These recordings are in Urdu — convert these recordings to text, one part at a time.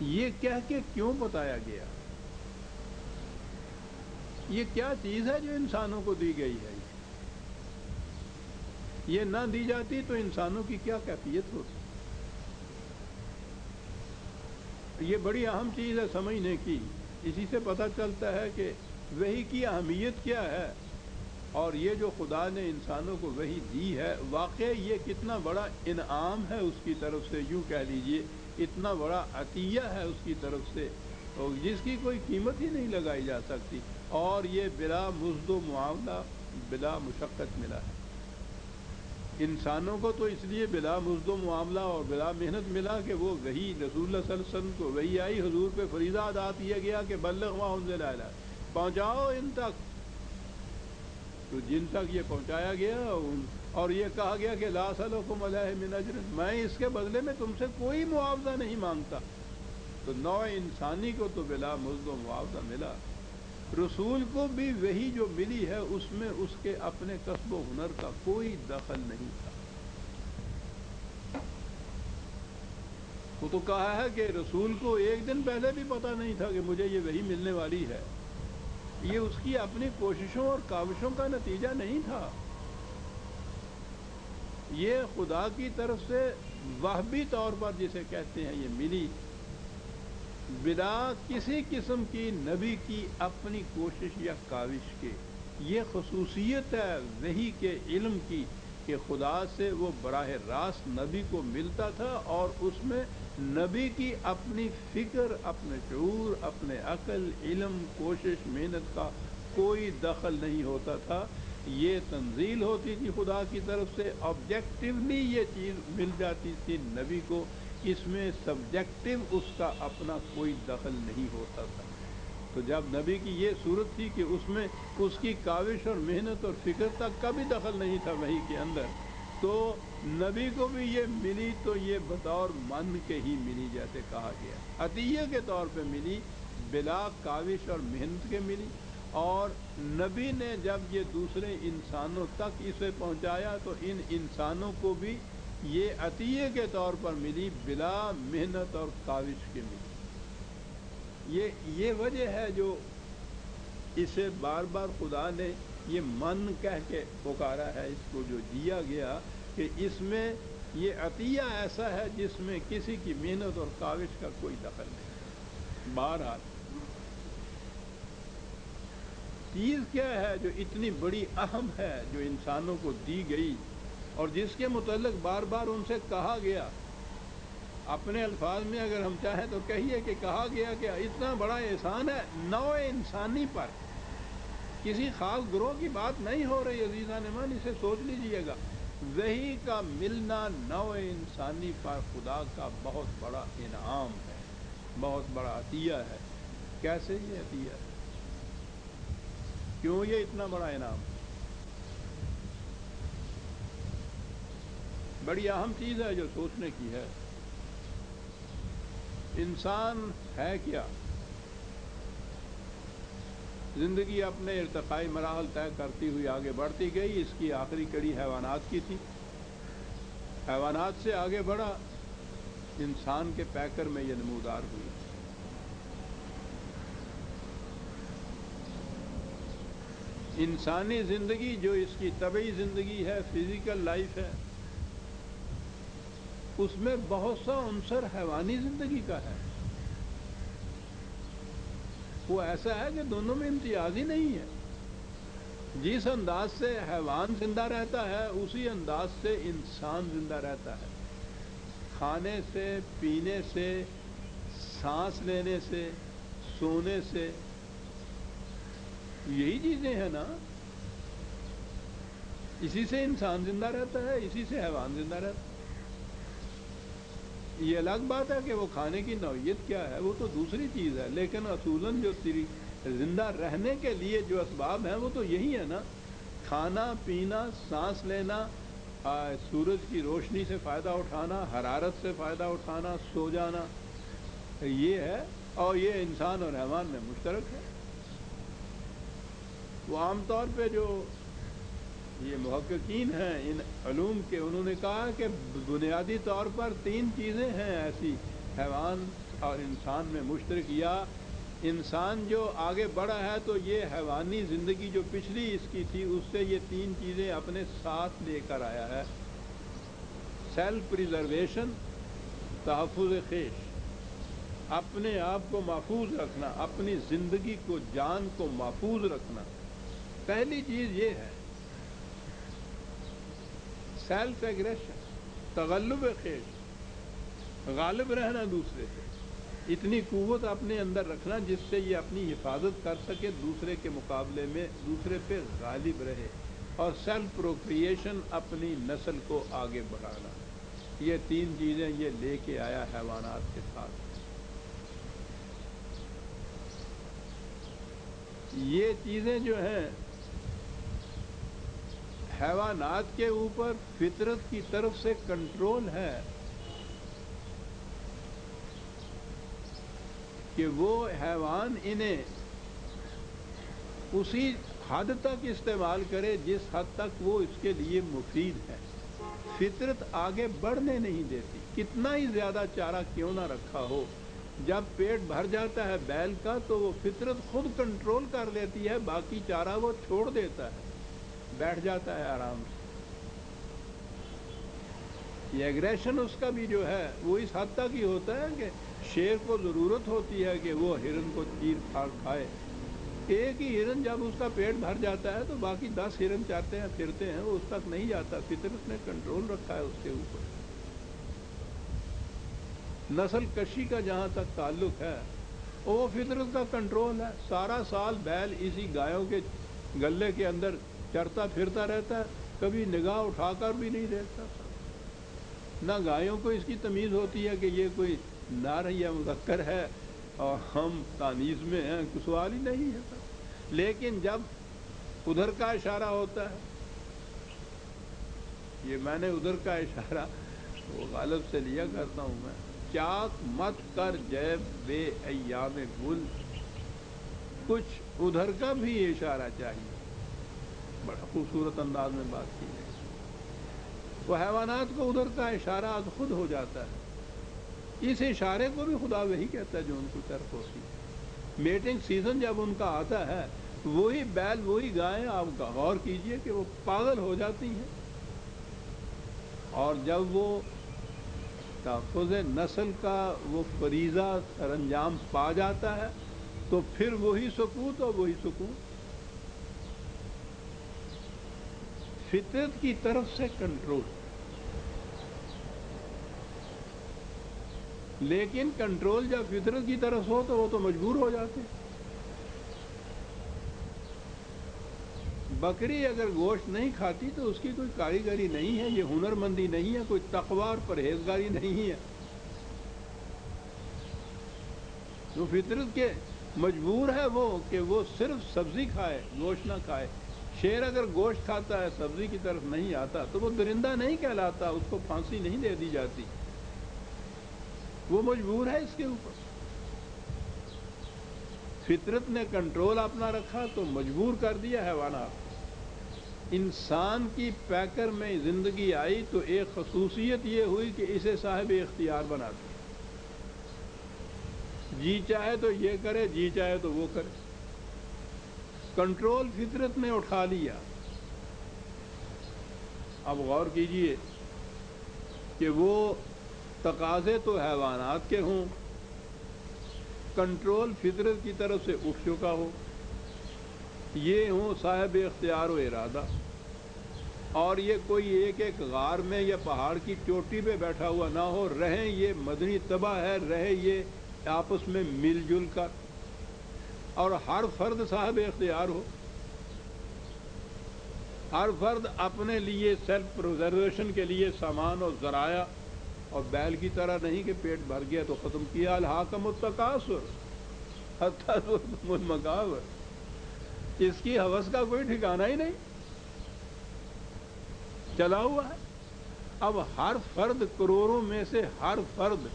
یہ کہہ کے کیوں بتایا گیا؟ یہ کیا چیز ہے جو انسانوں کو دی گئی ہے؟ یہ نہ دی جاتی تو انسانوں کی کیا کیفیت ہوتی؟ یہ بڑی اہم چیز ہے سمجھنے کی۔ اسی سے پتہ چلتا ہے کہ وحی کی اہمیت کیا ہے، اور یہ جو خدا نے انسانوں کو وحی دی ہے، واقعی یہ کتنا بڑا انعام ہے اس کی طرف سے، یوں کہہ لیجئے اتنا بڑا عطیہ ہے اس کی طرف سے، اور جس کی کوئی قیمت ہی نہیں لگائی جا سکتی، اور یہ بلا مزد و معاملہ، بلا مشقت ملا ہے انسانوں کو۔ تو اس لیے بلا مزد و معاملہ اور بلا محنت ملا کہ وہ وحی رسول اللہ صلی اللہ علیہ وسلم کو وحی آئی، حضور پہ فریضہ ادا کیا گیا کہ بلغ ما انزل الیک، پہنچاؤ ان تک، تو جن تک یہ پہنچایا گیا، اور یہ کہا گیا کہ لا اسألکم علیہ من اجر، میں اس کے بدلے میں تم سے کوئی معاوضہ نہیں مانگتا۔ تو نوع انسانی کو تو بلا مزد و معاوضہ ملا، رسول کو بھی وہی جو ملی ہے اس میں اس کے اپنے کسب و ہنر کا کوئی دخل نہیں تھا۔ وہ تو کہا ہے کہ رسول کو ایک دن پہلے بھی پتہ نہیں تھا کہ مجھے یہ وحی ملنے والی ہے، یہ اس کی اپنی کوششوں اور کاوشوں کا نتیجہ نہیں تھا، یہ خدا کی طرف سے وہبی طور پر جسے کہتے ہیں یہ ملی، بلا کسی قسم کی نبی کی اپنی کوشش یا کاوش کے۔ یہ خصوصیت ہے وحی کے علم کی کہ خدا سے وہ براہ راست نبی کو ملتا تھا، اور اس میں نبی کی اپنی فکر، اپنے شعور، اپنے عقل، علم، کوشش، محنت کا کوئی دخل نہیں ہوتا تھا۔ یہ تنزیل ہوتی تھی خدا کی طرف سے، آبجیکٹیولی یہ چیز مل جاتی تھی نبی کو، اس میں سبجیکٹو اس کا اپنا کوئی دخل نہیں ہوتا تھا۔ تو جب نبی کی یہ صورت تھی کہ اس میں اس کی کاوش اور محنت اور فکر تک کا بھی دخل نہیں تھا وحی کے اندر، تو نبی کو بھی یہ ملی تو یہ بطور من کے ہی ملی، جیسے کہا گیا عطیہ کے طور پہ ملی، بلا کاوش اور محنت کے ملی۔ اور نبی نے جب یہ دوسرے انسانوں تک اسے پہنچایا تو ان انسانوں کو بھی یہ عطیہ کے طور پر ملی، بلا محنت اور کاوش کے ملی۔ یہ وجہ ہے جو اسے بار بار خدا نے یہ من کہہ کے پکارا ہے، اس کو جو دیا گیا، کہ اس میں یہ عطیہ ایسا ہے جس میں کسی کی محنت اور کاوش کا کوئی دخل نہیں۔ بہرحال چیز کیا ہے جو اتنی بڑی اہم ہے جو انسانوں کو دی گئی، اور جس کے متعلق بار بار ان سے کہا گیا، اپنے الفاظ میں اگر ہم چاہیں تو کہیے کہ کہا گیا کہ اتنا بڑا احسان ہے نوع انسانی پر، کسی خاص گروہ کی بات نہیں ہو رہی عزیزان من، اسے سوچ لیجئے گا، وحی کا ملنا نوع انسانی پر خدا کا بہت بڑا انعام ہے، بہت بڑا عطیہ ہے۔ کیسے یہ عطیہ ہے؟ کیوں یہ اتنا بڑا انعام؟ بڑی اہم چیز ہے جو سوچنے کی ہے۔ انسان ہے کیا؟ زندگی اپنے ارتقائی مراحل طے کرتی ہوئی آگے بڑھتی گئی، اس کی آخری کڑی حیوانات کی تھی، حیوانات سے آگے بڑھا، انسان کے پیکر میں یہ نمودار ہوئی۔ انسانی زندگی جو اس کی طبعی زندگی ہے، فزیکل لائف ہے، اس میں بہت سا عنصر حیوانی زندگی کا ہے، وہ ایسا ہے کہ دونوں میں امتیاز ہی نہیں ہے۔ جس انداز سے حیوان زندہ رہتا ہے اسی انداز سے انسان زندہ رہتا ہے، کھانے سے، پینے سے، سانس لینے سے، سونے سے، یہی چیزیں ہیں نا، اسی سے انسان زندہ رہتا ہے، اسی سے حیوان زندہ رہتا ہے۔ یہ الگ بات ہے کہ وہ کھانے کی نوعیت کیا ہے، وہ تو دوسری چیز ہے، لیکن اصولاً جو زندہ رہنے کے لیے جو اسباب ہیں وہ تو یہی ہے نا، کھانا پینا، سانس لینا، سورج کی روشنی سے فائدہ اٹھانا، حرارت سے فائدہ اٹھانا، سو جانا، یہ ہے، اور یہ انسان اور حیوان میں مشترک ہے۔ وہ عام طور پہ جو یہ محققین ہیں ان علوم کے، انہوں نے کہا کہ بنیادی طور پر تین چیزیں ہیں ایسی حیوان اور انسان میں مشترک، یا انسان جو آگے بڑھا ہے تو یہ حیوانی زندگی جو پچھلی اس کی تھی اس سے یہ تین چیزیں اپنے ساتھ لے کر آیا ہے: سیلف پریزرویشن، تحفظ خیش، اپنے آپ کو محفوظ رکھنا، اپنی زندگی کو، جان کو محفوظ رکھنا۔ پہلی چیز یہ ہے سیلف ایگریشن، تغلب خیش، غالب رہنا دوسرے پہ، اتنی قوت اپنے اندر رکھنا جس سے یہ اپنی حفاظت کر سکے، دوسرے کے مقابلے میں دوسرے پہ غالب رہے، اور سیلف پروکریشن، اپنی نسل کو آگے بڑھانا۔ یہ تین چیزیں یہ لے کے آیا حیوانات کے ساتھ۔ یہ چیزیں جو ہیں حیوانات کے اوپر فطرت کی طرف سے کنٹرول ہے کہ وہ حیوان انہیں اسی حد تک استعمال کرے جس حد تک وہ اس کے لیے مفید ہے۔ فطرت آگے بڑھنے نہیں دیتی، کتنا ہی زیادہ چارہ کیوں نہ رکھا ہو، جب پیٹ بھر جاتا ہے بیل کا تو وہ فطرت خود کنٹرول کر لیتی ہے، باقی چارہ وہ چھوڑ دیتا ہے، بیٹھ جاتا ہے آرام سے۔ یہ ایگریشن اس کا بھی جو ہے وہ اس حد تک ہی ہوتا ہے کہ شیر کو ضرورت ہوتی ہے کہ وہ ہرن کو چیر پھاڑ کھائے۔ ایک ہی ہرن جب اس کا پیٹ بھر جاتا ہے تو باقی 10 ہرن چاہتے ہیں پھرتے ہیں، وہ اس تک نہیں جاتا، فطرت نے کنٹرول رکھا ہے اس کے اوپر۔ نسل کشی کا جہاں تک تعلق ہے وہ فطرت کا کنٹرول ہے۔ سارا سال بیل اسی گایوں کے گلے کے اندر چرتا پھرتا رہتا ہے، کبھی نگاہ اٹھا کر بھی نہیں دیکھتا۔ نہ گایوں کو اس کی تمیز ہوتی ہے کہ یہ کوئی نر یا مذکر ہے اور ہم تانیث میں ہیں، کوئی سوال ہی نہیں ہے۔ لیکن جب ادھر کا اشارہ ہوتا ہے، یہ میں نے ادھر کا اشارہ وہ غالب سے لیا کرتا ہوں میں، چاک مت کر جیب بے ایام گل، کچھ ادھر کا بھی اشارہ چاہیے۔ بڑا خوبصورت انداز میں بات کی ہے۔ وہ حیوانات کو ادھر کا اشارہ خود ہو جاتا ہے، اس اشارے کو بھی خدا وہی کہتا ہے جو ان کو طرف ہوتی ہے۔ میٹنگ سیزن جب ان کا آتا ہے، وہی بیل وہی گائیں، آپ غور کیجئے کہ وہ پاگل ہو جاتی ہیں، اور جب وہ تحفظ نسل کا وہ فریضہ سر انجام پا جاتا ہے تو پھر وہی سکوت اور وہی سکون، فطرت کی طرف سے کنٹرول۔ لیکن کنٹرول جب فطرت کی طرف ہو تو وہ تو مجبور ہو جاتے ہیں۔ بکری اگر گوشت نہیں کھاتی تو اس کی کوئی کاریگری نہیں ہے، یہ ہنر مندی نہیں ہے، کوئی تقوی اور پرہیزگاری نہیں ہے، تو فطرت کے مجبور ہے وہ کہ وہ صرف سبزی کھائے، گوشت نہ کھائے۔ شیر اگر گوشت کھاتا ہے سبزی کی طرف نہیں آتا تو وہ درندہ نہیں کہلاتا، اس کو پھانسی نہیں دے دی جاتی، وہ مجبور ہے اس کے اوپر۔ فطرت نے کنٹرول اپنا رکھا تو مجبور کر دیا حیوانات۔ انسان کی پیکر میں زندگی آئی تو ایک خصوصیت یہ ہوئی کہ اسے صاحب اختیار بنا دیا، جی چاہے تو یہ کرے، جی چاہے تو وہ کرے، کنٹرول فطرت نے اٹھا لیا۔ اب غور کیجئے کہ وہ تقاضے تو حیوانات کے ہوں، کنٹرول فطرت کی طرف سے اٹھ چکا ہو، یہ ہوں صاحب اختیار و ارادہ، اور یہ کوئی ایک ایک غار میں یا پہاڑ کی چوٹی پہ بیٹھا ہوا نہ ہو، رہیں یہ مدنی طبع ہے، رہے یہ آپس میں مل جل کر، اور ہر فرد صاحب اختیار ہو، ہر فرد اپنے لیے سیلف پریزرویشن کے لیے سامان اور ذرائع، اور بیل کی طرح نہیں کہ پیٹ بھر گیا تو ختم کیا، الہاکم التکاثر حتی زرتم المقابر، اس کی ہوس کا کوئی ٹھکانہ ہی نہیں، چلا ہوا ہے۔ اب ہر فرد، کروڑوں میں سے ہر فرد،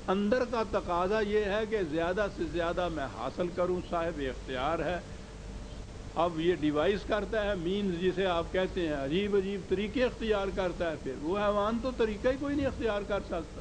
اندر کا تقاضا یہ ہے کہ زیادہ سے زیادہ میں حاصل کروں، صاحب اختیار ہے۔ اب یہ ڈیوائس کرتا ہے، مینز جسے آپ کہتے ہیں، عجیب عجیب طریقے اختیار کرتا ہے، پھر وہ حیوان تو طریقہ ہی کوئی نہیں اختیار کر سکتا۔